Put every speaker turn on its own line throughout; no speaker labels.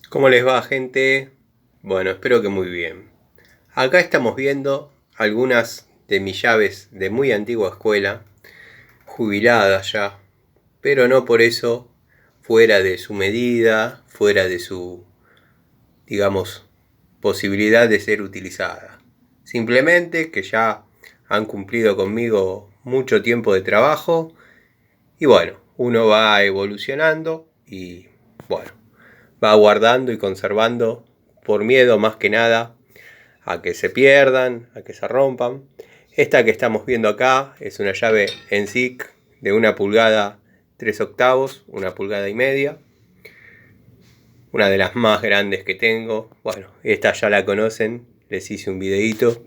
¿Cómo les va, gente? Bueno, espero que muy bien. Acá estamos viendo algunas de mis llaves de muy antigua escuela, jubiladas ya, pero no por eso fuera de su medida, fuera de su, digamos, posibilidad de ser utilizada. Simplemente que ya han cumplido conmigo mucho tiempo de trabajo y bueno, uno va evolucionando y bueno, va guardando y conservando por miedo más que nada a que se pierdan, a que se rompan. Esta que estamos viendo acá es una llave ENSIC de 1 pulgada 3/8, 1,5 pulgadas. Una de las más grandes que tengo. Bueno, esta ya la conocen, les hice un videito.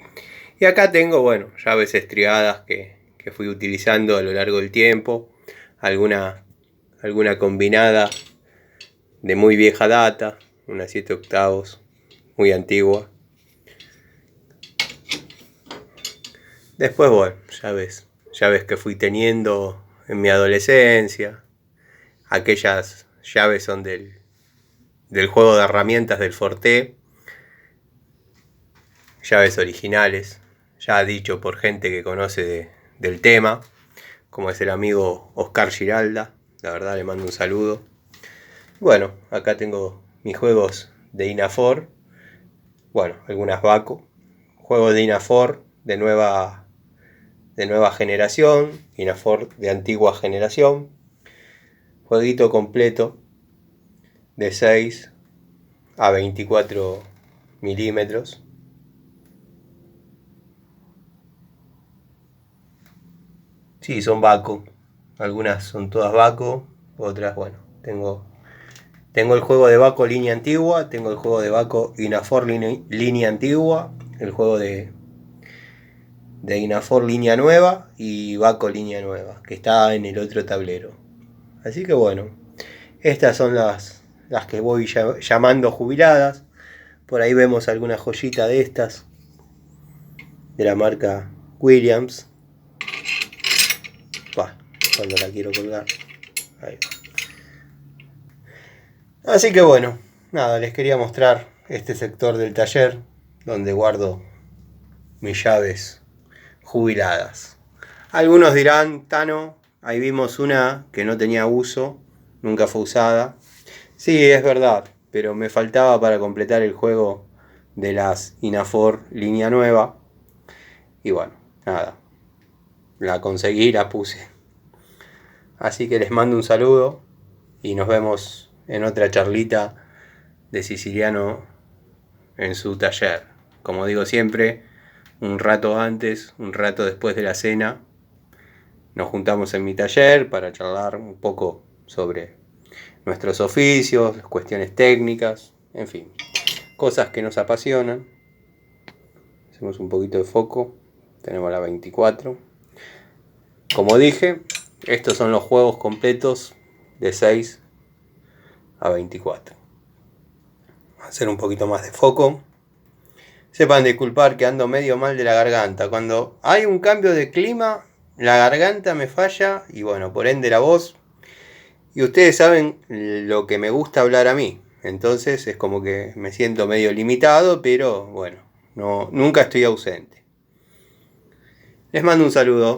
Y acá tengo, bueno, llaves estriadas que fui utilizando a lo largo del tiempo. Alguna combinada de muy vieja data, una 7/8, muy antigua. Después, bueno, llaves que fui teniendo en mi adolescencia. Aquellas llaves son del juego de herramientas del Forte. Llaves originales, ya dicho por gente que conoce del tema, como es el amigo Oscar Giralda. La verdad le mando un saludo. Bueno, acá tengo mis juegos de Inafor. Bueno, algunas Baco. Juegos de Inafor de nueva generación, Inafor de antigua generación, jueguito completo de 6 a 24 milímetros. Sí, son Baco, algunas son todas Baco, otras, bueno, tengo el juego de Baco línea antigua, tengo el juego de Baco Inafor línea antigua, el juego de Inafor línea nueva y Baco línea nueva, que está en el otro tablero. Así que bueno, estas son las que voy llamando jubiladas. Por ahí vemos alguna joyita de estas, de la marca Williams. Cuando la quiero colgar. Ahí va. Así que bueno, nada, les quería mostrar este sector del taller donde guardo mis llaves jubiladas. Algunos dirán, Tano, ahí vimos una que no tenía uso, nunca fue usada. Sí, es verdad, pero me faltaba para completar el juego de las Inafor línea nueva. Y bueno, nada, la conseguí, la puse. Así que les mando un saludo y nos vemos en otra charlita de Siciliano en su taller. Como digo siempre, un rato antes, un rato después de la cena, nos juntamos en mi taller para charlar un poco sobre nuestros oficios, cuestiones técnicas, en fin, cosas que nos apasionan. Hacemos un poquito de foco, tenemos la 24. Como dije, estos son los juegos completos de 6 a 24. Hacer un poquito más de foco. Sepan disculpar que ando medio mal de la garganta. Cuando hay un cambio de clima, la garganta me falla y bueno, por ende la voz. Y ustedes saben lo que me gusta hablar a mí. Entonces es como que me siento medio limitado, pero bueno, nunca estoy ausente. Les mando un saludo.